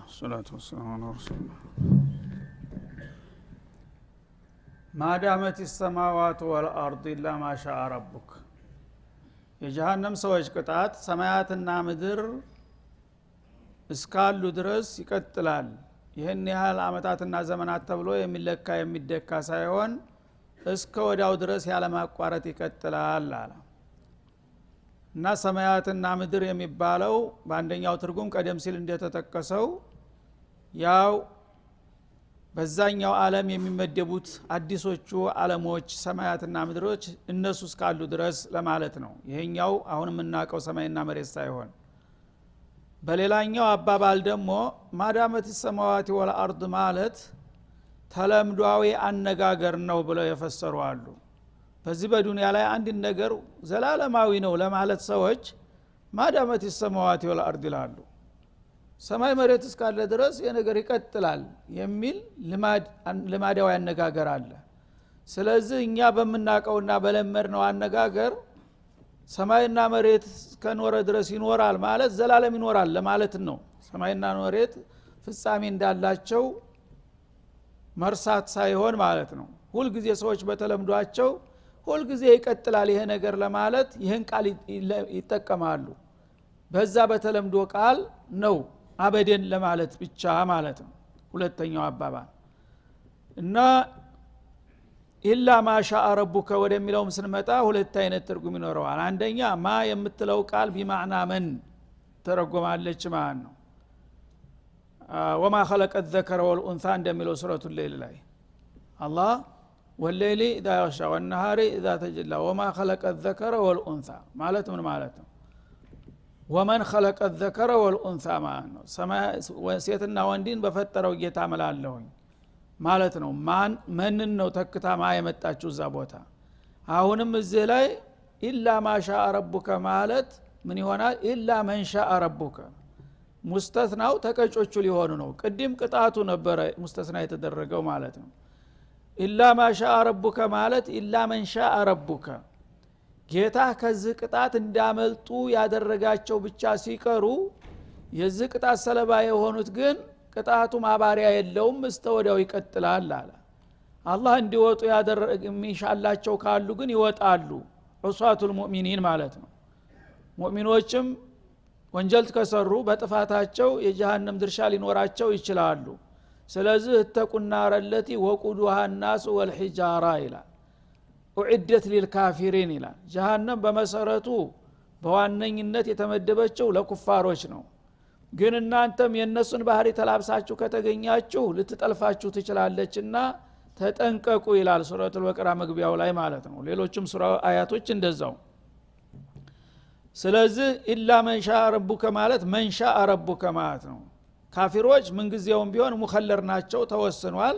الصلاة والسلام على رسول الله ما دامت السماوات والأرض إلا ما شاء ربك የጀሃነም ሰዎች ቅጣት ሰማያትና ምድር እስካሉ ድረስ ይቀጥላል። ይሄን ያህል አመታትና ዘመናት ተብሎ የሚለካ የሚደካ ሳይሆን እስከ ወዲያው ድረስ ያለ ማቋረጥ ይቀጥላል አለ። እና ሰማያትና ምድር የሚባለው በአንደኛው ትርጉም ቀደም ሲል እንደተጠቀሰው ያው በዛኛው ዓለም የሚመደቡት አዲሶቹ ዓለሞች ሰማያትና ምድሮች እነሱ እስካሉ ድረስ ለማለት ነው። ይሄኛው አሁን የምናውቀው ሰማይና መሬት ሳይሆን በሌላኛው አባባል ደግሞ ማዳመት ሰማዋት ወልአርድ ማለት ተለምዷዊ አነጋገር ነው ብለው የፈሰሩ አሉ። በዚህ በዱንያ ላይ አንድ ነገር ዘላለማዊ ነው ለማለት ሰዎች ማዳመት ሰማዋት ወልአርድ ይላሉ። ሰማይ መሬት እስካለ ድረስ የነገር ይቀጥላል የሚል ልማዳዊ አነጋገር አለ። ስለዚህ እኛ በመናቀውና በለመድነው አነጋገር ሰማይና መሬት እስከኖረ ድረስ ይኖራል ማለት ዘላለም ይኖራል ለማለት ነው። ሰማይና መሬት ፍጻሜ እንዳላቸው መርሳት ሳይሆን ማለት ነው። ሁሉ ጊዜ ሰዎች በተለምዷቸው ሁሉ ጊዜ ይቀጥላል ይሄ ነገር ለማለት ይሄን ቃል ይጠቀማሉ። በዛ በተለምዶ ቃል ነው አበደን ለማለት ብቻ ማለት ነው ሁለተኛው አባባል። እና ኢላ ማሻአ ረቡከ ወደሚለውም ስንመጣ ሁለት አይነት ትርጉም ይኖረዋል። አንደኛ ማ የምትለው ቃል ቢማዕና መን ተረጎማለች ማለት ነው። ወማ خلق الذكر والانثى እንደሚለው ሱረቱ ሌይል ላይ አላህ ወሌሊ ኢዛ የግሻ ወነሃሪ ኢዛ ተጀላ ወማ خلق الذكر والانثى ማለት ምን ማለት ነው? ወመን خلق الذكر والانثى ማለት ነው። ሴትና ወንድን በፈጠረው ጌታ እምላለሁኝ ማለት ነው። ማንን ነው ተክታ ማ የመጣችው እዛ ቦታ? አሁንም እዚህ ላይ ኢላ ማሻአ ረቡከ ማለት ምን ይሆናል? ኢላ መን ሻአ ረቡከ ሙስተስናው ተቀጮቹ ሊሆኑ ነው። ቅድም ቅጣቱ ነበረ ሙስተስና የተደረገው ማለት ነው። ኢላ ማሻአ ረቡከ ማለት ኢላ መን ሻአ ረቡከ ጌታ ከዚህ ቅጣት እንዳመልጡ ያደረጋቸው ብቻ ሲቀሩ የዚህ ቅጣት ሰለባ የሆኑት ግን ቅጣቱ ማባሪያ የለውም እስተወዲያው ይቀጥላል አለ። አላህ እንዲወጡ የሚሻላቸው ካሉ ግን ይወጣሉ። ዑሳቱል ሙእሚኒን ማለት ነው። ሙእሚኖችም ወንጀል ከሰሩ በጥፋታቸው የጀሃነም ድርሻ ሊኖራቸው ይችላሉ። ስለዚህ እተቁና ረለቲ ወቁዱሃ الناس والحجاره ይላል። ኡዒደት ሊልካፊሪን ይላል። ጀሃነም በመሰረቱ በዋነኝነት የተመደበችው ለኩፋሮች ነው። ግን እናንተም የነሱን ባህሪ ተላብሳችሁ ከተገኛችሁ ልትጠልፋችሁ ትችላለችና ተጠንቀቁ ይላል ሱረቱል በቀራ መግቢያው ላይ ማለት ነው። ሌሎችም ሱራ አያቶች እንደዛው። ስለዚህ ኢላ መን ሻአ ረቡከ ማለት መን ሻአ ረቡከ ማለት ነው። ካፊሮች ምን ጊዜውም ቢሆን ሙኸለር ናቸው፣ ተወስኗል።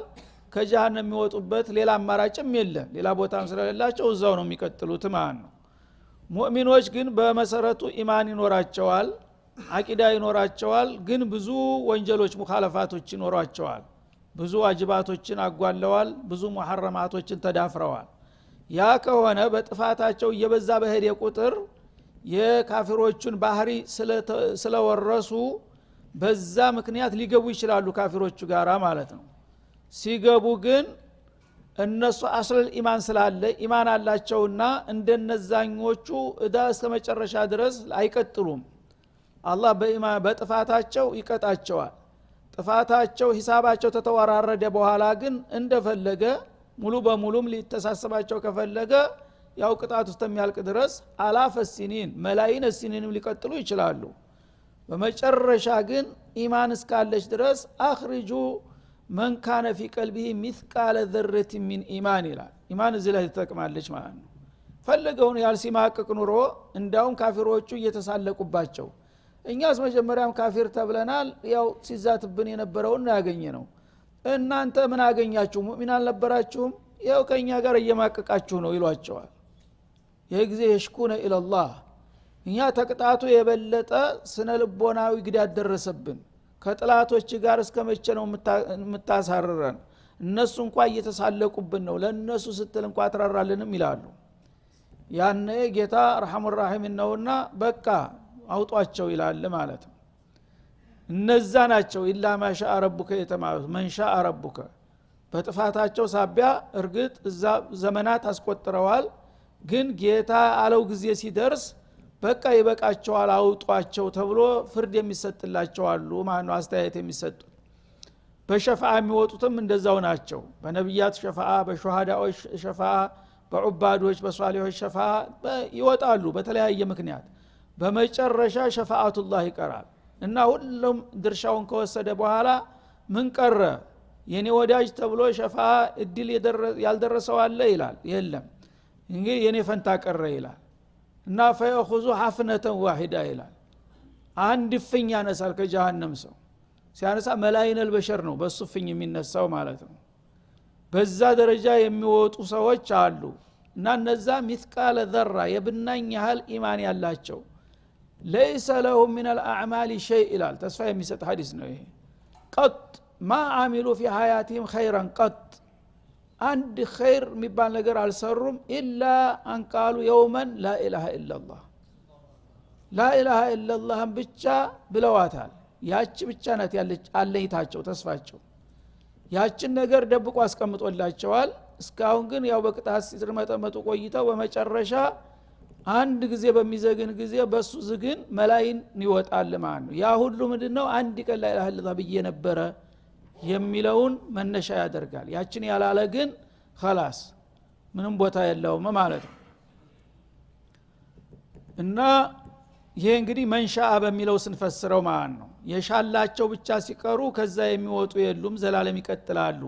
ከጀሃነም የሚወጡበት ሌላ አማራጭም የለም። ሌላ ቦታም ስለሌላቸው እዛው ነው የሚቀጥሉት ማለት ነው። ሙእሚኖች ግን በመሰረቱ ኢማን ይኖራቸዋል፣ አቂዳ ይኖራቸዋል። ግን ብዙ ወንጀሎች ሙኻለፋቶች ይኖራቸዋል። ብዙ ዋጅባቶችን አጓለዋል፣ ብዙ ሙሐረማቶችን ተዳፍረዋል። ያ ከሆነ በጥፋታቸው እየበዛ በሄደ ቁጥር የካፊሮቹን ባህሪ ስለወረሱ በዛ ምክንያት ሊገቡ ይችላሉ ካፊሮቹ ጋራ ማለት ነው። ሲገቡ ግን እነሱ አስለል ኢማን ስላለ ኢማን አላቸውና እንደነዛኞቹ እዳ እስከ መጨረሻ ድረስ አይቀጥሉም። አላህ በጥፋታቸው ይቀጣቸዋል። ጥፋታቸው ሂሳባቸው ተተወራረደ በኋላ ግን እንደፈለገ ሙሉ በሙሉም ሊተሳሰባቸው ከፈለገ ያው ቅጣቱ እስከሚያልቅ ድረስ አላፈ ሲኒን መላይን ሲኒንም ሊቀጥሉ ይችላሉ። በመጨረሻ ግን ኢማን እስካለች ድረስ አኽሪጁ መን ካነ ፊ ቀልቢሂ ሚስቃለ ዘረት ሚን ኢማን ይላል። ኢማን እዚህ ላይ ተጠቅማለች ማለት ነው። ፈለገውን ያህል ሲማቅቅ ኑሮ እንዳውም ካፊሮቹ እየተሳለቁባቸው እኛስ መጀመሪያም ካፊር ተብለናል፣ ያው ሲዛትብን የነበረውን ያገኘ ነው። እናንተ ምን አገኛችሁ? ሙእሚን አልነበራችሁም? ያው ከኛ ጋር እየማቀቃችሁ ነው ይሏቸዋል። ይሄ ጊዜ የሽኩነ ኢላላህ እኛ ተቅጣቱ የበለጠ ስነ ልቦናዊ ግዳት ደረሰብን። ከጥላቶች ጋር እስከመቼ ነው የምታሳርረን? እነሱ እንኳን እየተሳለቁብን ነው፣ ለነሱ ስትል እንኳን አትራራልንም ይላሉ። ያኔ ጌታ ረሐሙ ረሂም ነውና በቃ አውጧቸው ይላል ማለት ነው። እነዛ ናቸው ኢላ ማሻ ረቡከ የተማሩት መንሻ ረቡከ በጥፋታቸው ሳቢያ እርግጥ እዛ ዘመናት አስቆጥረዋል ግን ጌታ አለው ጊዜ ሲደርስ በቃ ይበቃቸዋል አውጧቸው ተብሎ ፍርድ የሚሰጥላቸው አሉ ማነው አስተያየት የሚሰጡት በሸፋዓ የሚወጡትም እንደዛው ናቸው በነብያት ሸፋዓ በሹሃዳዎች ሸፋዓ በዑባዶች በሷሊሆች ሸፋዓ ይወጣሉ በተለያየ ምክንያት በመጨረሻ ሸፋዓቱላህ ይቀራል እና ሁሉም ድርሻውን ከወሰደ በኋላ ምን ቀረ የኔ ወዳጅ ተብሎ ሸፋዓ እድል ያልደረሰው አለ ይላል የለም እንግዲህ የኔ ፈንታ ቀረ ይላል እና ፈየኹዙ ሐፍነተን ዋሂዳ ይላል አንድ ፍኝ ያነሳል ከጀሃነም ሰው ሲያነሳ መላይነል በሸር ነው በሱ ፍኝ የሚነሳው ማለት ነው በዛ ደረጃ የሚወጡ ሰዎች አሉ እና እነዛ ሚስቃለ ዘራ የብናኝ ያህል ኢማን ያላቸው ليس لهم من الاعمال شيء ይላል ተስፋ የሚሰጥ ሐዲስ ነው ይሄ قط ما عملوا في حياتهم خيرا قط አንድ ኸይር የሚባል ነገር አልሰሩም ኢላ አንቃሉ የውመን لا اله الا الله لا اله الا الله ብቻ ብለዋታል ያቺ ብቻ ናት ያለች አለይታቸው ተስፋቸው ያችን ነገር ደብቆ አስቀምጦላቸዋል እስካሁን ግን ያው በቅጣት ሲርመጠመጡ ቆይተው በመጨረሻ አንድ ጊዜ በሚዘግን ጊዜ በሱ ዝግን መላይን ይወጣል ማለት ነው ያ ሁሉ ምንድነው አንድ ቀን ላይ ኢላሀ ኢላላህ ብዬ ነበረ የሚለውን መነሻ ያደርጋል ያችን ያላለ ግን خلاص ምንም ቦታ የለውም ማለት ነው እና ይሄ እንግዲህ መንሻ በሚለው ስንፈስረው ማለት ነው የሻላቸው ብቻ ሲቀሩ ከዛ የሚወጡ የሉም ዘላለም ይቀጥላሉ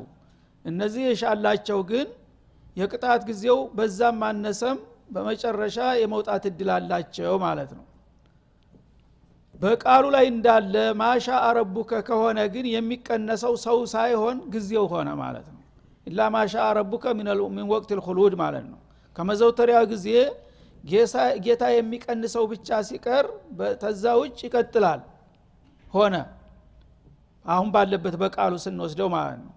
እነዚህ የሻላቸው ግን የቅጣት ጊዜው በዛም ማነሰም በመጨረሻ የመውጣት እድል አላቸው ማለት ነው በቃሉ ላይ እንዳለ ማሻ ረቡከ ከሆነ ግን የሚቀነሰው ሰው ሳይሆን ጊዜው ሆነ ማለት ነው ኢላ ማሻ ረቡከ ሚን ወቅት الخلود ማለት ነው ከመዘውተሪያ ጊዜ ጌታ የሚቀንሰው ብቻ ሲቀር ተዛውጭ ይቀጥላል ሆነ አሁን ባለበት በቃሉ ስንወስደው ማለት ነው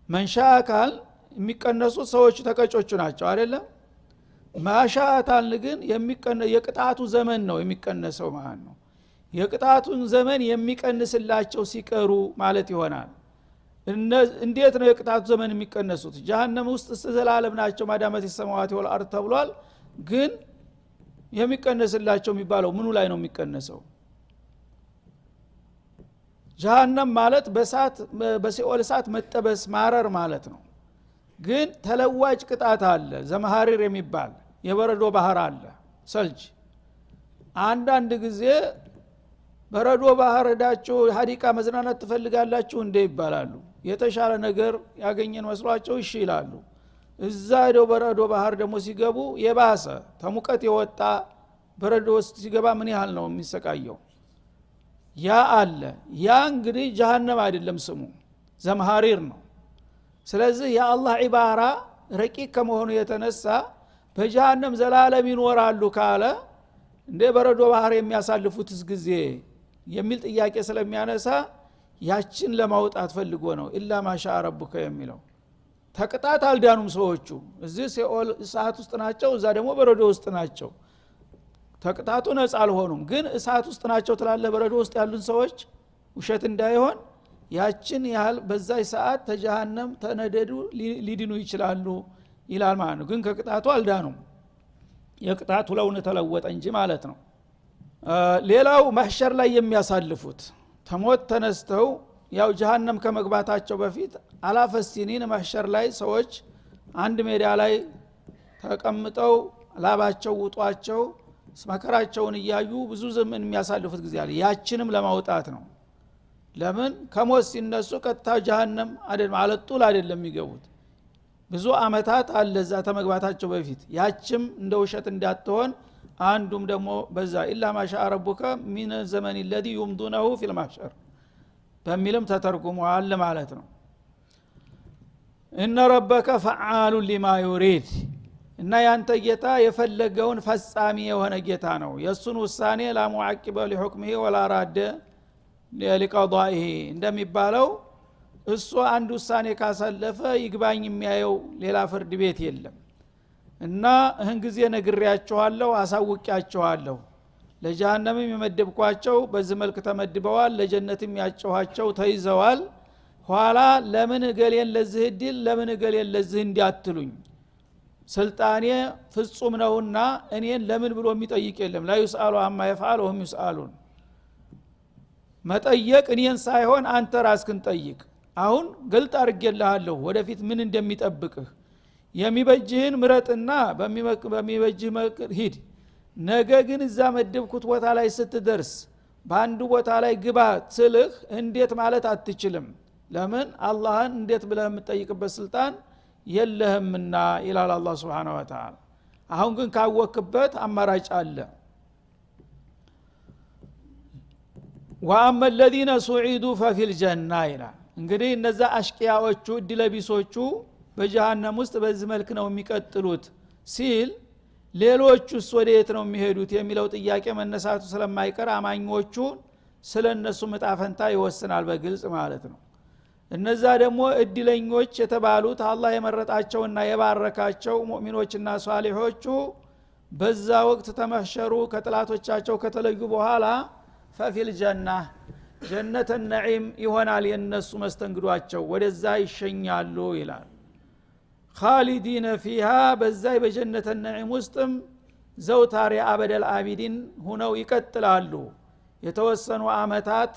መንሻ አካል የሚቀነሱት ሰዎች ተቀጮቹ ናቸው አይደለም ማሻአታን ግን የቅጣቱ ዘመን ነው የሚቀነሰው ማለት ነው የቅጣቱን ዘመን የሚቀንስላቸው ሲቀሩ ማለት ይሆናል እንዴት ነው የቅጣቱ ዘመን የሚቀነሱት ጀሃነም ውስጥ ዘላለም ናቸው ማዳመት የሰማዋት ወልአርድ ተብሏል ግን የሚቀነስላቸው የሚባለው ምኑ ላይ ነው የሚቀነሰው ጀሃነም ማለት በሲኦል እሳት መጠበስ ማረር ማለት ነው ግን ተለዋጭ ቅጣት አለ ዘመሃሪር የሚባል የበረዶ ባህር አለ ሰልጅ አንዳንድ ጊዜ በረዶ ባህር ሄዳችሁ ሐዲቃ መዝናናት ትፈልጋላችሁ እንደ ይባላሉ የተሻለ ነገር ያገኘን መስሏቸው እሺ ይላሉ እዛ ሄደው በረዶ ባህር ደግሞ ሲገቡ የባሰ ተሙቀት የወጣ በረዶ ውስጥ ሲገባ ምን ያህል ነው የሚሰቃየው ያ አለ ያ እንግዲህ ጀሃነም አይደለም ስሙ ዘመሃሪር ነው ስለዚህ የአላህ ዒባራ ረቂቅ ከመሆኑ የተነሳ በጀሃነም ዘላለም ይኖራሉ ካለ እንደ በረዶ ባህር የሚያሳልፉትስ ጊዜ የሚል ጥያቄ ስለሚያነሳ ያችን ለማውጣት ፈልጎ ነው ኢላ ማሻ ረቡከ የሚለው ተቅጣት አልዳኑም ሰዎቹ እዚህ ሲኦል እሳት ውስጥ ናቸው እዛ ደግሞ በረዶ ውስጥ ናቸው ተቅጣቱ ነፃ አልሆኑም ግን እሳት ውስጥ ናቸው ትላለ በረዶ ውስጥ ያሉን ሰዎች ውሸት እንዳይሆን ያችን ያህል በዛይ ሰዓት ተጀሃነም ተነደዱ ሊድኑ ይችላሉ ይላል ማለት ነው ግን ከቅጣቱ አልዳኑም የቅጣቱ ለውን ተለወጠ እንጂ ማለት ነው ሌላው ማህሸር ላይ የሚያሳልፉት ተሞት ተነስተው ያው ጀሃነም ከመግባታቸው በፊት አላፈሲኒን ማህሸር ላይ ሰዎች አንድ ሜዳ ላይ ተቀምጠው ላባቸው ውጧቸው መከራቸውን እያዩ ብዙ ዘመን የሚያሳልፉት ጊዜ አለ ያችንም ለማውጣት ነው ለምን ከሞት ሲነሱ ቀጥታ ጀሃነም አይደለም አለጡል አይደለም የሚገቡት ብዙ አመታት አለዛ ተመግባታቸው በፊት ያችም እንደ ውሸት እንዳትሆን አንዱም ደግሞ በዛ ኢላ ማሻ ረቡከ ሚን ዘመን الذي يمضونه في المحشر በሚልም ተተርጉሟል ማለት ነው ان ربك فعال لما يريد እና ያንተ ጌታ የፈለገውን ፈጻሚ የሆነ ጌታ ነው የሱን ውሳኔ لا معقب لحكمه ولا راد لقضائه እንደሚባለው እሱ አንድ ውሳኔ ካሰለፈ ይግባኝ የሚያየው ሌላ ፍርድ ቤት የለም እና እህን ጊዜ ነግሬያችኋለሁ አሳውቂያችኋለሁ ለጀሃነምም የመደብኳቸው በዚህ መልክ ተመድበዋል ለጀነትም ያጨኋቸው ተይዘዋል ኋላ ለምን ገሌን ለዚህ ዲል ለምን ገሌን ለዚህ እንዲያትሉኝ ስልጣኔ ፍጹም ነውና እኔን ለምን ብሎ የሚጠይቅ የለም لا يسأل عما يفعل وهم يسألون መጠየቅ እኔን ሳይሆን አንተ ራስህን ጠይቅ አሁን ግልጥ አርገለሃለሁ ወደፊት ምን እንደሚጠብቅህ የሚበጅህን ምረጥና በሚበጅህ መልክ ሂድ ነገ ግን እዛ መደብኩት ቦታ ላይ ስትደርስ በአንዱ ቦታ ላይ ግባ ትልህ እንዴት ማለት አትችልም ለምን አላህን እንዴት ብለህ የምትጠይቅበት ስልጣን የለህምና ይላል አላህ Subhanahu Wa Ta'ala አሁን ግን ካወክበት አማራጭ አለ وأما الذين سعيدوا ففي الجنة ይላል እንግዲህ እነዛ አሽቂያዎቹ ድለቢሶቹ በጀሃነም ውስጥ በዚህ መልክ ነው የሚቀጥሉት ሲል ሌሎቹስ ወዴት ነው የሚሄዱት የሚለው ጥያቄ መነሳቱ ስለማይቀር አማኞቹ ስለነሱ መጣፈንታ ይወስናል በግልጽ ማለት ነው እነዛ ደግሞ እድለኞች የተባሉት አላህ የመረጣቸውና የባረካቸው ሙእሚኖችና ሷሊሖቹ በዛ ወቅት ተመሸሩ ከጥላቶቻቸው ከተለዩ በኋላ ፈፊል ጀና ጀነተ ነዒም ይሆናል የነሱ መስተንግዷቸው ወደዛ ይሸኛሉ ይላል خالدين فيها በዛይ በጀነተ ነዒም ውስጥም ዘውታሪ አበደል አቢዲን ሆነው ይቀጥላሉ የተወሰኑ አመታት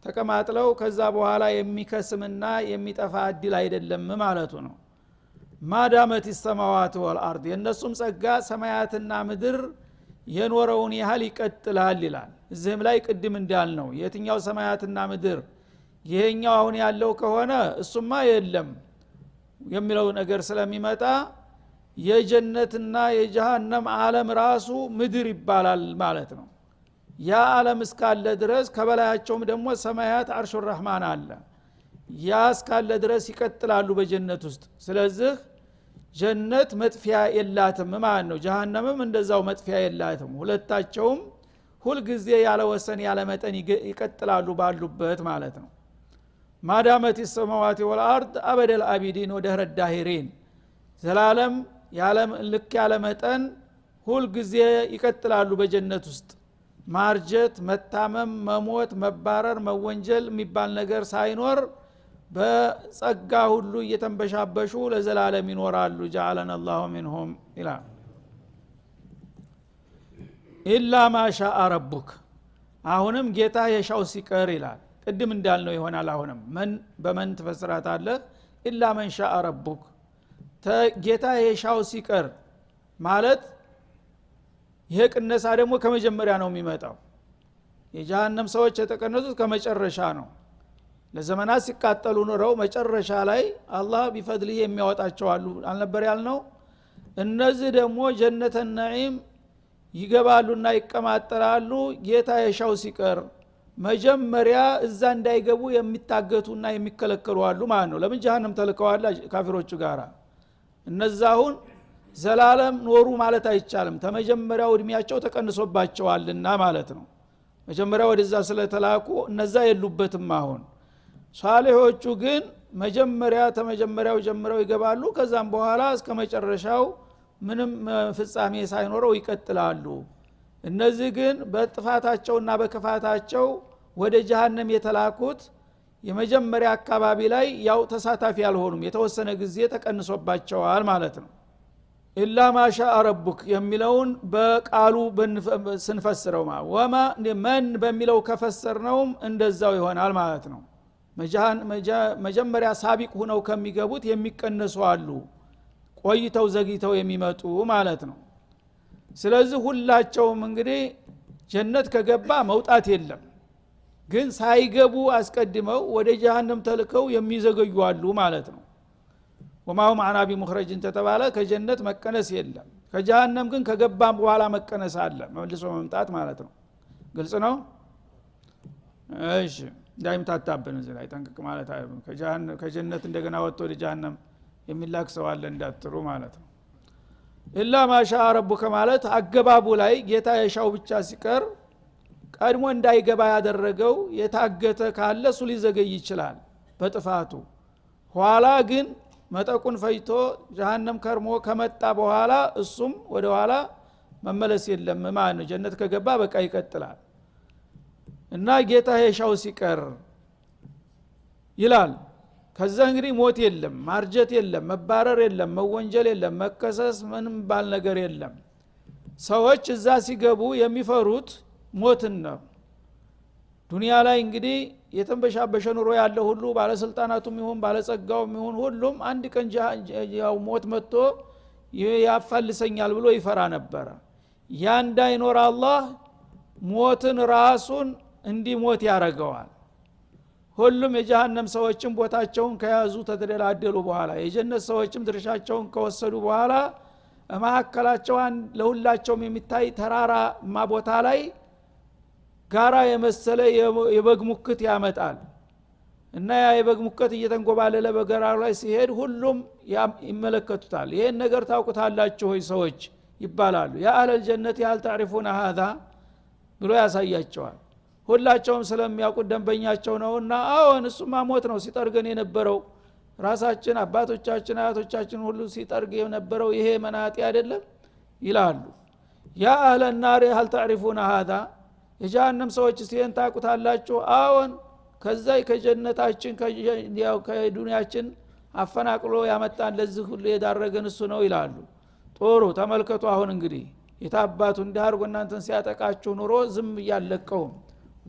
ተቀማጥለው ከዛ በኋላ የሚከስምና የሚጠፋ እድል አይደለም ማለቱ ነው ማዳመት السماوات والارض የነሱም ጸጋ ሰማያትና ምድር የኖረውን ያህል ይቀጥላል ይላል እዚህም ላይ ቅድም እንዳልነው የትኛው ሰማያትና ምድር ይሄኛው አሁን ያለው ከሆነ እሱማ የለም የሚለው ነገር ስለሚመጣ የጀነትና የጀሃነም ዓለም ራሱ ምድር ይባላል ማለት ነው ያ ዓለም እስካለ ድረስ ከበላያቸውም ደግሞ ሰማያት አርሹ الرحማን አለ ያ እስካለ ድረስ ይቀጥላሉ በጀነት ውስጥ ስለዚህ ጀነት መጥፊያ የላትም ማለት ነው ጀሃነምም እንደዛው መጥፊያ የላትም ሁለታቸውም ሁሉ ጊዜ ያለ ወሰን ያለ መጠን ይቀጥላሉ ባሉበት ማለት ነው ማዳመት السماوات والارض ابد الابدين ودهر الداهرين ዘላለም ያለ ልክ ያለ መጠን ሁሉ ጊዜ ይቀጥላሉ በጀነት ውስጥ ማርጀት መታመም መሞት መባረር መወንጀል የሚባል ነገር ሳይኖር በጸጋ ሁሉ እየተንበሻበሹ ለዘላለም ይኖራሉ جعلنا الله منهم ኢላ ኢላ ማሻአ ረቡክ አሁንም ጌታ የሻው ሲቀር ይላል ቅድም እንዳልነው ይሆናል አሁንም ማን በመን ተፈስራታለህ ኢላ ማን ሻአ ረቡክ ጌታ የሻው ሲቀር ማለት ይሄ ቅነሳ ደግሞ ከመጀመሪያ ነው የሚመጣው የጀሃነም ሰዎች የተቀነሱት ከመጨረሻ ነው ለዘመናት ሲቃጠሉ ኖረው መጨረሻ ላይ አላህ ቢፈድልህ የሚያወጣቸው አሉ አልነበር ያልነው እነዚህ ደግሞ ጀነተ ነዒም ይገባሉና ይቀማጠላሉ ጌታ የሻው ሲቀር መጀመሪያ እዛ እንዳይገቡ የሚታገቱና የሚከለከሉ አሉ ማለት ነው ለምን ጀሃነም ተልከዋል ካፊሮቹ ጋራ እነዛሁን ዘላለም ኖሩ ማለት አይቻልም ተመጀመሪያው እድሜያቸው ተቀንሶባቸዋልና ማለት ነው መጀመሪያ ወደዛ ስለተላኩ እነዛ የሉበትም አሁን ሷሊሖቹ ግን መጀመሪያ ተመጀመሪያው ጀምረው ይገባሉ ከዛም በኋላ እስከ መጨረሻው ምንም ፍጻሜ ሳይኖረው ይቀጥላሉ እነዚህ ግን በጥፋታቸውና በክፋታቸው ወደ ጀሃነም የተላኩት የመጀመሪያ አካባቢ ላይ ያው ተሳታፊ ያልሆኑም የተወሰነ ጊዜ ተቀንሶባቸዋል ማለት ነው ኢላ ማሻ ረቡክ የሚለውን በቃሉ ስንፈስረው ወማ መን በሚለው ከፈሰርነውም እንደዛው ይሆናል ማለት ነው መጀመሪያ ሳቢቅ ሆነው ከሚገቡት የሚቀነሱ አሉ ቆይተው ዘግይተው የሚመጡ ማለት ነው ስለዚህ ሁላቸውም እንግዲህ ጀነት ከገባ መውጣት የለም ግን ሳይገቡ አስቀድመው ወደ ጀሃነም ተልከው የሚዘገዩ አሉ ማለት ነው ወማው ማዕና ቢሙኽረጅን ተተባለ ከጀነት መቀነስ የለም ከጀሃነም ግን ከገባም በኋላ መቀነስ አለ መልሶ መምጣት ማለት ነው ግልጽ ነው እሺ ዳይም ታጣበን እዚህ ላይ ጠንቅቅ ማለት አይደለም ከጀነት እንደገና ወጥቶ ወደ ጀሃነም የሚላክ ሰው አለ እንዳትሩ ማለት ነው ኢላ ማሻ ረቡከ ማለት አገባቡ ላይ ጌታ የሻው ብቻ ሲቀር ቀድሞ እንዳይገባ ያደረገው የታገተ ካለ እሱ ሊዘገይ ይችላል በጥፋቱ ኋላ ግን መጠቁን ፈይቶ ጀሃነም ከርሞ ከመጣ በኋላ እሱም ወደ ኋላ መመለስ የለም ማለት ነው ጀነት ከገባ በቃ ይቀጥላል እና ጌታ የሻው ሲቀር ይላል ከዛ እንግዲህ ሞት የለም ማርጀት የለም መባረር የለም መወንጀል የለም መከሰስ ምንም ባል ነገር የለም ሰዎች እዛ ሲገቡ የሚፈሩት ሞትን ነው ዱንያ ላይ እንግዲህ የተንበሻበሸ ኑሮ ያለ ሁሉ ባለስልጣናቱም ይሁን ባለጸጋውም ይሁን ሁሉም አንድ ቀን ያው ሞት መጥቶ ያፋልሰኛል ብሎ ይፈራ ነበር ያ እንዳይኖር አላህ ሞትን ራሱን እንዲሞት ያረጋዋል ሁሉም የጀሃነም ሰዎችም ቦታቸውን ከያዙ ተደላደሉ በኋላ የጀነት ሰዎችም ድርሻቸውን ከወሰዱ በኋላ ማከላቸው ለሁላቸውም የሚታይ ተራራ ቦታ ላይ ጋራ የመሰለ የበግ ሙክት ያመጣል እና ያ የበግ ሙክት እየተንጎባለለ በገራው ላይ ሲሄድ ሁሉም ይመለከቱታል ይሄን ነገር ታውቁታላችሁ ሆይ ሰዎች ይባላሉ ያ አህለል ጀነት ያል ታሪፉና هذا ብሎ ያሳያቸዋል ሁላቸውም ስለሚያውቁት ደንበኛቸው ነውና አዎን እሱማ ሞት ነው ሲጠርገን የነበረው ራሳችን አባቶቻችን አያቶቻችን ሁሉ ሲጠርግ የነበረው ይሄ መናጢ አይደለም ይላሉ ያ አህለ النار هل تعرفون هذا የጀሃነም ሰዎች ሲን ታውቁታላችሁ አዎን ከዛ ከጀነታችን ከዱንያችን አፈናቅሎ ያመጣን ለዚህ ሁሉ የዳረገን እሱ ነው ይላሉ ጦሩ ተመልከቱ አሁን እንግዲህ የታባቱ እንዳርጎ እናንተን ሲያጠቃችሁ ኑሮ ዝም ያለቀው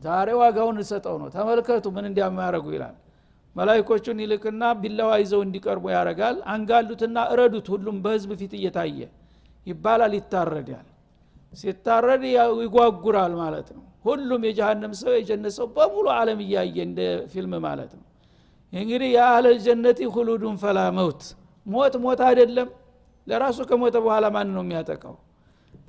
ዛሬ ዋጋውን ሰጠው ነው ተመልከቱ ምን እንዲያማረጉ ይላል መላእክቶቹን ይልክና ቢላዋ ይዘው እንዲቀርቡ ያረጋል አንጋሉትና እረዱት ሁሉም በህዝብ ፊት እየታየ ይባላል ይታረዳል ሲታረድ ይጓጉራል ማለት ነው ሁሉም የጀሃነም ሰው የጀነት ሰው በሙሉ ዓለም እያየ እንደ ፊልም ማለት ነው እንግዲህ ያ አህለ ጀነቲ ሁሉዱን ፈላ መውት ሞት አይደለም ለራሱ ከሞተ በኋላ ማን ነው የሚያጠቃው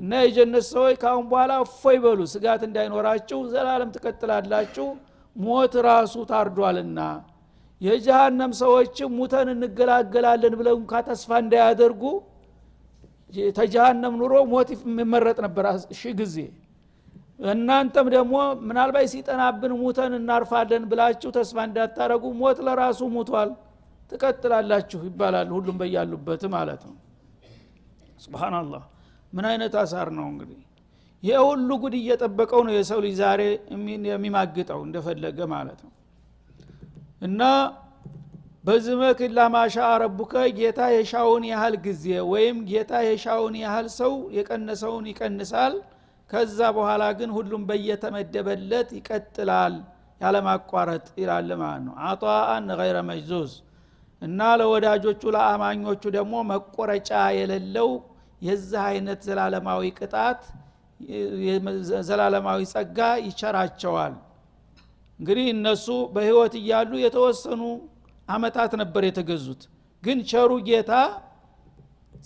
እና የጀነት ሰዎች ካሁን በኋላ እፎይ በሉ ስጋት እንዳይኖራችሁ ዘላለም ተከተላላችሁ ሞት ራሱ ታርዷልና የጀሃነም ሰዎች ሙተን እንገላገላለን ብለው እንኳን ተስፋ እንዳያደርጉ ተጀሃነም ኑሮ ሞት የሚመረጥ ነበር ሺ ጊዜ እናንተም ደግሞ ምናልባት ሲጠናብን ሙተን እናርፋለን ብላችሁ ተስፋ እንዳታረጉ ሞት ለራሱ ሙቷል ተከተላላችሁ ይባላል ሁሉም በያሉበት ማለት ነው ሱብሃንአላህ ምን አይነት አሳር ነው እንግዲህ ይሄ ሁሉ ጉድ እየጠበቀው ነው የሰው ልጅ ዛሬ የሚማግጠው እንደፈለገ ማለት ነው እና በዝመክ ለማሻ ረቡከ ጌታ የሻውን ያህል ጊዜ ወይም ጌታ የሻውን ያህል ሰው የቀነሰውን ይቀንሳል ከዛ በኋላ ግን ሁሉም በየተመደበለት ይቀጥላል ያለ ማቋረጥ ይላል ማለት ነው አጣአን غير መጅዙዝ እና ለወዳጆቹ ለአማኞቹ ደግሞ መቆረጫ የሌለው የዚህ አይነት ዘላለማዊ ቅጣት ዘላለማዊ ጸጋ ይቸራቸዋል እንግዲህ እነሱ በህይወት እያሉ የተወሰኑ አመታት ነበር የተገዙት ግን ቸሩ ጌታ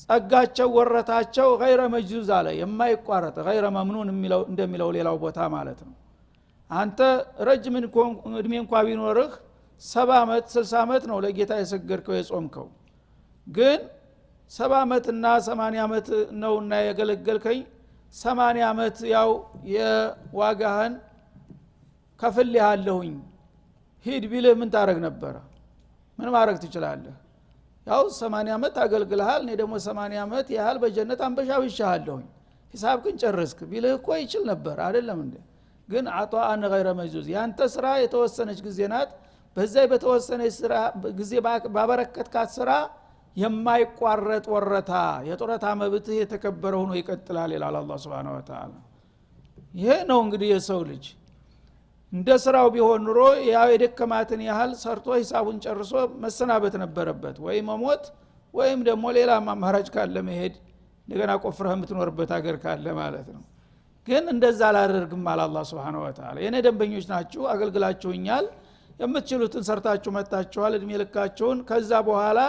ጸጋቸው ወረታቸው غير መጅዙዝ አለ የማይቋረጥ غير መምኑን እንደሚለው ሌላው ቦታ ማለት ነው አንተ ረጅም እድሜ እንኳን ቢኖርህ 70 አመት 60 አመት ነው ለጌታ የሰገድከው የጾምከው ግን 70 አመትና 80 አመት ነውና ያገለገልከኝ 80 አመት ያው የዋጋህን ከፍል ያለሁኝ ሂድ ቢልህ ምን ታረግ ነበር ምን ማረግ ትችላለህ ያው 80 አመት አገልግለሃል እኔ ደግሞ 80 አመት ያህል በጀነት አንበሻብሻለሁኝ ሂሳብ ግን ጨረስክ ቢልህ እኮ ይችል ነበር አይደለም እንዴ ግን አጣአን غير መጅዙዝ ያንተ ስራ የተወሰነች ጊዜ ናት በዛ በተወሰነች ስራ ጊዜ ባበረከትካት ስራ የማይቋረጥ ወረታ የጦረታ መብትህ የተከበረ ሆኖ ይቀጥላል ይላል አላህ Subhanahu Wa Ta'ala ይሄ ነው እንግዲህ የሰው ልጅ እንደ ስራው ቢሆን ኑሮ ያው የደከማትን ያህል ሰርቶ ሂሳቡን ጨርሶ መሰናበት ነበረበት ወይ መሞት ወይም ደግሞ ሌላ አማራጭ ካለ መሄድ እንደገና ቆፍረህ የምትኖርበት ሀገር ካለ ማለት ነው ግን እንደዛ አላደርግም አለ አላህ Subhanahu Wa Ta'ala የኔ ደንበኞች ናችሁ አገልግላችሁኛል የምትችሉትን ሰርታችሁ መጣችኋል እድሜ ልካችሁን ከዛ በኋላ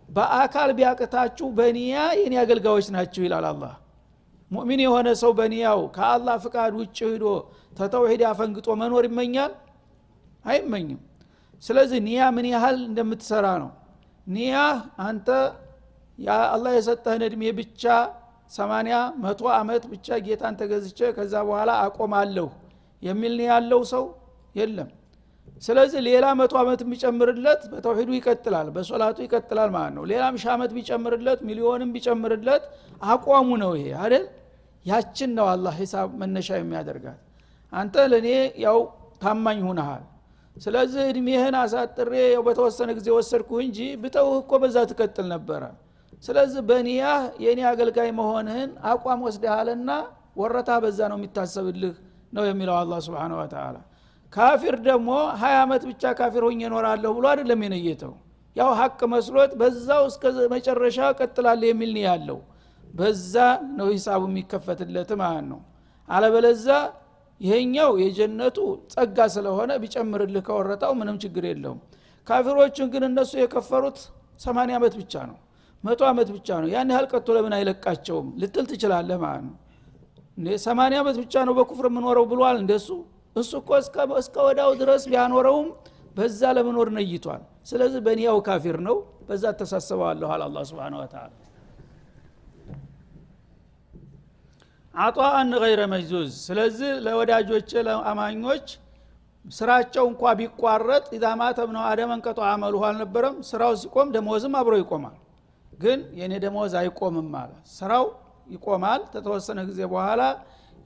በአካል ቢያቀታችሁ በኒያ የኔ አገልጋዮች ናችሁ ይላል አላህ ሙእሚን የሆነ ሰው በኒያው ከአላህ ፍቃድ ውጭ ሄዶ ተተውሂድ አፈንግጦ መኖር ይመኛል አይመኝም ስለዚህ ኒያ ምን ያህል እንደምትሰራ ነው ኒያ አንተ ያ አላህ የሰጠህን እድሜ ብቻ 80 100 አመት ብቻ ጌታን ተገዝቼ ከዛ በኋላ አቆማለሁ የሚል ነው ያለው ሰው የለም ስለዚህ ሌላ 100 አመት ቢጨምርለት በተውሂዱ ይቀጥላል በሶላቱ ይቀጥላል ማለት ነው ሌላም ሺህ አመት ቢጨምርለት ሚሊዮንም ቢጨምርለት አቋሙ ነው ይሄ አይደል ያችን ነው አላህ ሂሳብ መነሻ የሚያደርጋት አንተ ለኔ ያው ታማኝ ሆነሃል ስለዚህ እድሜህን አሳጥሬ ያው በተወሰነ ጊዜ ወሰድኩ እንጂ ብተውህ እኮ በዛ ትቀጥል ነበር ስለዚህ በኒያ የኔ አገልጋይ መሆንህን አቋም ወስደሃልና ወረታ በዛ ነው የሚታሰብልህ ነው የሚለው አላህ Subhanahu Wa Ta'ala ካፊር ደግሞ 20 አመት ብቻ ካፊር ሆኜ እኖራለሁ ብሎ አይደለም የነየተው ያው ሐቅ መስሎት በዛው እስከ መጨረሻ ቀጥላል የሚል ነው ያለው በዛ ነው ሂሳቡ የሚከፈትለት ማለት ነው አለበለዛ ይሄኛው የጀነቱ ጸጋ ስለሆነ ቢጨምርልህ ከወረታው ምንም ችግር የለውም ካፊሮቹን ግን እነሱ የከፈሩት 80 አመት ብቻ ነው 100 አመት ብቻ ነው ያን ያህል ቀጥቶ ለምን አይለቃቸውም ልትል ትችላለህ ማለት ነው 80 አመት ብቻ ነው በኩፍር የምኖረው ብሏል እንደሱ እሱ እኮ እስከ ወዳው ድረስ ቢያኖረውም በዛ ለመኖር ነይቷል ስለዚህ በኒያው ካፊር ነው በዛ ተሳሰበዋለሁ አላህ Subhanahu Wa Ta'ala አጧአን غير መጅዙዝ ስለዚህ ለወዳጆች ለአማኞች ስራቸው እንኳን ቢቋረጥ ኢዳማ ተብነው አደመን ቀጡ አመሉ አልነበረም ስራው ሲቆም ደሞዝም አብሮ ይቆማል ግን የኔ ደሞዝ አይቆምም ማለት ስራው ይቆማል ተተወሰነ ጊዜ በኋላ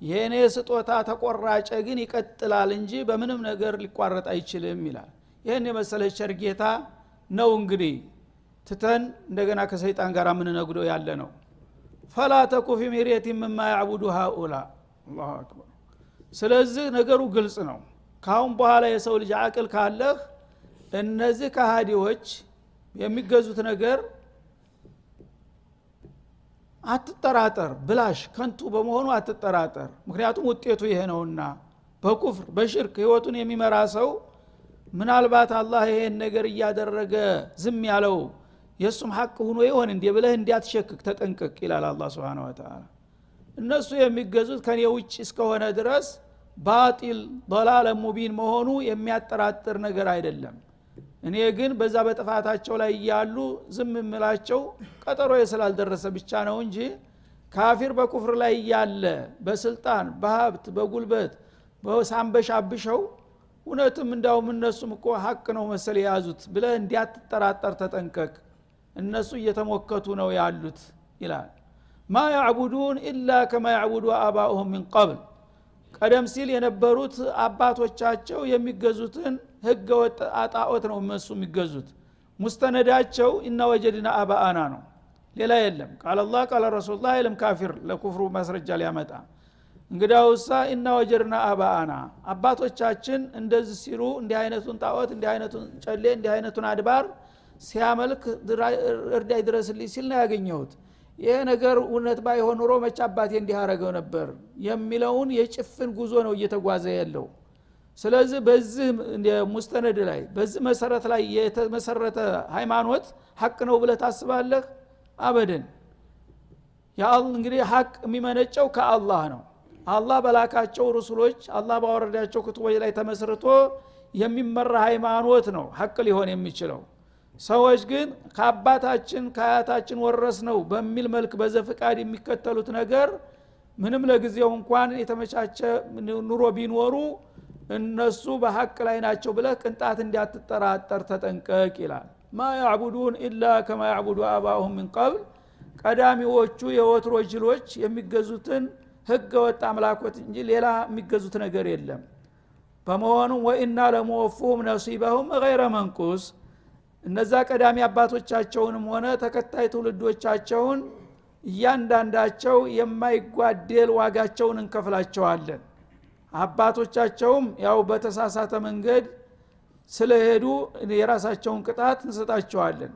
የኔ ስጦታ ተቆራጨ ግን ይቀጥላል እንጂ በምንም ነገር ሊቋረጥ አይችልም ይላል ይሄን የመሰለ ሸርጌታ ነው እንግዲህ ትተን እንደገና ከሰይጣን ጋር ምን ነግዶ ያለ ነው فلا تكن في مرية مما يعبد هؤلاء الله اكبر ስለዚህ ነገሩ ግልጽ ነው ካሁን በኋላ የሰው ልጅ አቅል ካለህ እነዚህ ከሃዲዎች የሚገዙት ነገር አትጠራጠር ብላሽ ከንቱ በመሆኑ አትጠራጠር ምክንያቱም ውጤቱ ይሄ ነውና በኩፍር በሽርክ ህይወቱን የሚመራ ሰው ምናልባት አላህ ይሄን ነገር ያደረገ ዝም ያለው የሱም ሐቅ ሆኖ ይሆን እንዴ ብለህ እንዲያትሸክክ ተጠንቀቅ ይላል አላህ Subhanahu Wa Ta'ala እነሱ የሚገዙት ከኔ ውጭ እስከሆነ ድረስ ባጢል ضلال ሙቢን መሆኑ የሚያጠራጥር ነገር አይደለም እኔ ግን በዛ በጥፋታቸው ላይ ያሉ ዝም ምላቸው ቀጠሮ ስላልደረሰ ብቻ ነው እንጂ ካፊር በኩፍር ላይ ያለ በስልጣን በሀብት በጉልበት በሳምበሻብሸው እውነትም እንዳውም እነሱም እኮ ሐቅ ነው መሰል ያዙት ብለህ እንዲያትጠራጠር ተጠንቀቅ እነሱ እየተሞከቱ ነው ያሉት ይላል ማ ያዕቡዱን ኢላ ከማ ያዕቡዱ አባኡሁም من قبل ቀደም ሲል የነበሩት አባቶቻቸው የሚገዙትን ህገ ወጥ አጣዖት ነው እነሱ የሚገዙት ሙስተነዳቸው እና ወጀድና አባአና ነው ሌላ የለም ቃል አላህ ቃል ረሱላህ ኢለም ካፊር ለኩፍሩ ማስረጃ ሊያመጣ እንግዳውሳ እና ወጀድና አባአና አባቶቻችን እንደዚህ ሲሉ እንዲህ አይነቱን ጣዖት እንዲህ አይነቱን ጨሌ እንዲህ አይነቱን አድባር ሲያመልክ እርዳይ ድረስልኝ ሲል ነው ያገኘሁት ይሄ ነገር እውነት ባይሆን ኖሮ መቼ አባቴ እንዲህ አረገው ነበር የሚለውን የጭፍን ጉዞ ነው እየተጓዘ ያለው ስለዚህ በዚህ ሙስተነድ ላይ በዚህ መሰረት ላይ የተመሰረተ ሃይማኖት ሐቅ ነው ብለህ ታስባለህ አበደን ያአላህ እንግዲህ ሐቅ የሚመነጨው ከአላህ ነው አላህ በላካቸው ረሱሎች አላህ ባወረዳቸው ክቱቦች ላይ ተመስርቶ የሚመራ ሃይማኖት ነው ሐቅ ሊሆን የሚችለው ሰዎች ግን ከአባታችን ከአያታችን ወረስነው በሚል መልክ በዘፈቃድ የሚከተሉት ነገር ምንም ለጊዜው እንኳን የተመቻቸ ኑሮ ቢኖሩ እነሱ በሐቅ ላይ ናቸው ብለህ ቅንጣት እንዲያትጠራጠር ተጠንቀቅ ይላል ማ ያዕቡዱን ኢላ ከማ ያዕቡዱ አባኡሁም من قبل ቀዳሚዎቹ የወትሮ ጅሎች የሚገዙትን ህገ ወጥ አምላኮት እንጂ ሌላ የሚገዙት ነገር የለም በመሆኑ ወኢና ለሙወፉሁም ነሲበሁም غير منقوص እነዛ ቀዳሚ አባቶቻቸውንም ሆነ ተከታይ ትውልዶቻቸውን እያንዳንዳቸው የማይጓደል ዋጋቸውን እንከፍላቸዋለን አባቶቻቸውም ያው በተሳሳተ መንገድ ስለሄዱ የራሳቸውን ቅጣት እንሰጣቸዋለን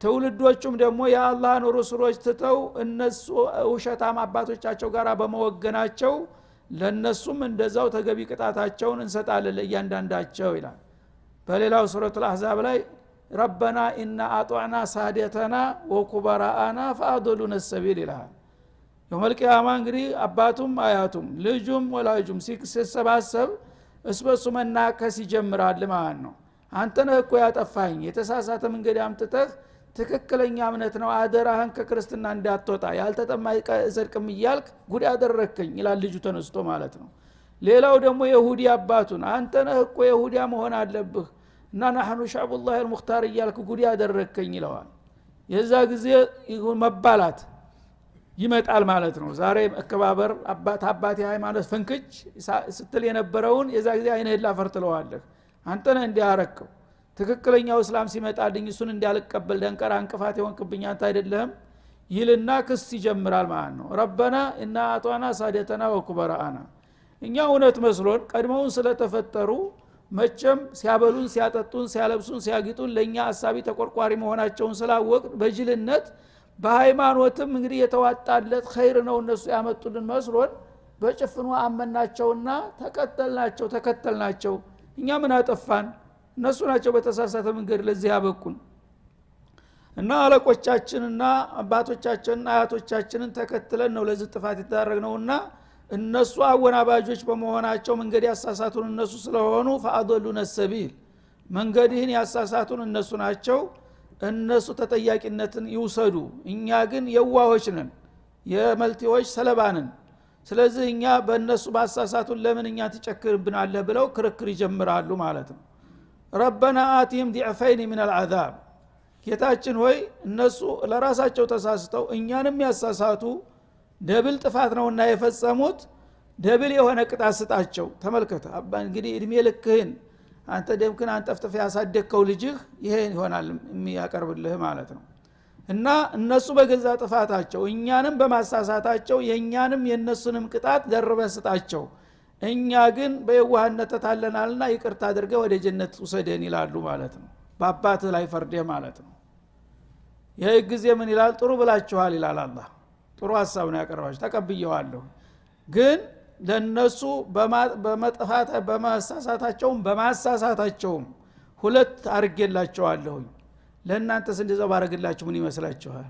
ትውልዶቹም ደግሞ የአላህን ረሱሎች ትተው እነሱ ውሸታም አባቶቻቸው ጋር በመወገናቸው ለነሱም እንደዛው ተገቢ ቅጣታቸውን እንሰጣለን ለእያንዳንዳቸው ይላል በሌላው ሱረቱል አህዛብ ላይ ربنا إن أطعنا سادتنا وكبراءنا فأضلونا السبيل ይላል يوم القيامة እንግዲህ አባቱም አያቱም ልጁም ወላጁም ሲሰባሰብ እስበሱ መናከስ ይጀምራል ማለት ነው አንተ ነህ እኮ ያጠፋኝ የተሳሳተ መንገድ አምጥተህ ትክክለኛ እምነት ነው አደራህን ከክርስትና እንዳትወጣ ያልተጠማ ይጸድቅም ይያልክ ጉድ አደረከኝ ይላል ልጁ ተነስቶ ማለት ነው ሌላው ደግሞ ይሁዲ አባቱን አንተ ነህ እኮ ይሁዲ መሆን አለብህ እና نحن شعب الله المختار ይያልክ ጉድ ያደረከኝ ይለዋል የዛ ጊዜ ይሁን መባላት ይመጣል ማለት ነው ዛሬ መከባበር አባት የሃይማኖት ፍንክች ስትል የነበረውን የዛ ጊዜ አይነህ ላፈርትለዋለህ አንተ ነህ እንዲያረከው ትክክለኛው እስላም ሲመጣልኝ እሱን እንዲያልቀበል ደንቀራ እንቅፋት የሆንክብኝ አንተ አይደለህም ይልና ክስ ይጀምራል ማለት ነው ረበና እና አጧና ሳደተና ወኩበራአና እኛ እውነት መስሎን ቀድመውን ስለተፈጠሩ መቸም ሲያበሉን ሲያጠጡን ሲያለብሱን ሲያጊጡን ለኛ አሳቢ ተቆርቋሪ መሆናቸውን ስላወቅ በጅልነት በሃይማኖትም እንግዲህ የተዋጣለት ኸይር ነው እነሱ ያመጡልን መስሎን በጭፍኑ አመናቸውና ተከተልናቸው እኛ ምን አጠፋን እነሱ ናቸው በተሳሳተ መንገድ ለዚህ ያበቁን እና አለቆቻችንና አባቶቻችንና አያቶቻችንን ተከትለን ነው ለዚህ ጥፋት የተዳረግነውና እነሱ አወናባጆች በመሆናቸው መንገድ ያሳሳቱን እነሱ ስለሆኑ ፈአዶሉነ ሰቢል መንገድህን ያሳሳቱን እነሱ ናቸው እነሱ ተጠያቂነትን ይውሰዱ እኛ ግን የዋሆች ነን የመልቲዎች ሰለባንን ስለዚህ እኛ በእነሱ ባሳሳቱን ለምን እኛ ትጨክርብናለህ ብለው ክርክር ይጀምራሉ ማለት ነው ረበና አቲህም ዲዕፈይን ምን አልዓዛብ ጌታችን ሆይ እነሱ ለራሳቸው ተሳስተው እኛንም ያሳሳቱ ደብል ጥፋት ነውና የፈጸሙት ደብል የሆነ ቅጣት ስጣቸው ተመልከተ እንግዲህ እድሜ ልክህን አንተ ደምክን አንጠፍጥፍ ያሳደከው ልጅህ ይሄን ይሆናል የሚያቀርብልህ ማለት ነው እና እነሱ በገዛ ጥፋታቸው እኛንም በማሳሳታቸው የኛንም የነሱንም ቅጣት ደርበህ ስጣቸው እኛ ግን በየዋህነት ተታለናልና ይቅርታ አድርገህ ወደ ጀነት ውሰደን ይላሉ ማለት ነው በአባት ላይ ፈርደ ማለት ነው ይሄ ጊዜ ምን ይላል ጥሩ ብላችኋል ይላል አላህ ጥሩ ሐሳብ ነው ያቀርባችሁ ተቀብየዋለሁ ግን ለነሱ በመጥፋት በማሳሳታቸውም ሁለት አርጌላቸዋለሁ ለእናንተስ እንደዛው ባረግላችሁ ምን ይመስላችኋል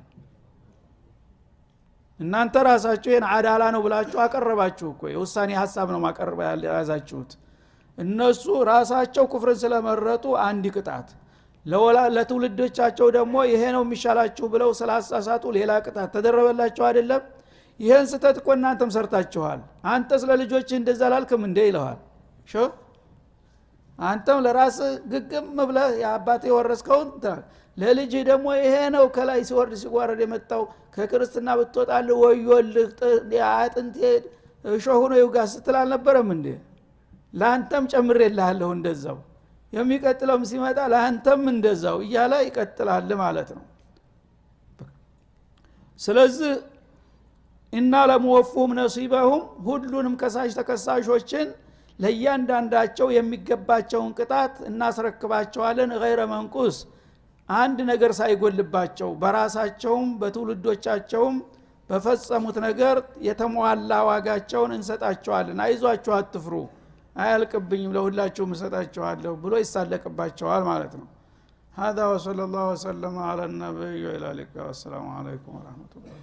እናንተ ራሳችሁ የን አዳላ ነው ብላችሁ አቀረባችሁ እኮ የውሳኔ ሐሳብ ነው ማቀረብ ያዛችሁት እነሱ ራሳቸው ኩፍርን ስለመረጡ አንድ ቅጣት ለትውልዶቻቸው ደግሞ ይሄ ነው የሚሻላችሁ ብለው ስላሳሳቱ ሌላ ቅጣት ተደረበላችሁ አይደለም ይሄን ስተት እኮ እናንተም ሰርታችኋል አንተ ስለ ልጆች እንደዛ ላልክም እንደ ይለዋል ሹፍ አንተም ለራስ ግግም ብለህ የአባቴ ወረስከውን ለልጅ ደግሞ ይሄ ነው ከላይ ሲወርድ ሲጓረድ የመጣው ከክርስትና ብትወጣል ወዮልህ አጥንቴ ሾህ ነው ይውጋስ ስትል አልነበረም እንዴ ላንተም ጨምሬልሃለሁ እንደዛው የሚቀጥለውም ሲመጣ ላንተም እንደዛው እያለ ይቀጥላል ማለት ነው ስለዚህ እና ለሙወፉም ነሲበሁም ሁሉንም ከሳሽ ተከሳሾችን ለያንዳንዳቸው የሚገባቸውን ቅጣት እናስረክባቸዋለን ገይረ መንቁስ አንድ ነገር ሳይጎልባቸው በራሳቸውም በትውልዶቻቸውም በፈጸሙት ነገር የተሟላ ዋጋቸውን እንሰጣቸዋለን አይዟችሁ አትፍሩ አያልቅብኝም ለሁላችሁም እንሰጣቸዋለሁ ብሎ ይሳለቅባቸዋል ማለት ነው هذا وصلى الله وسلم على النبي وعلى اله وصحبه والسلام عليكم ورحمه الله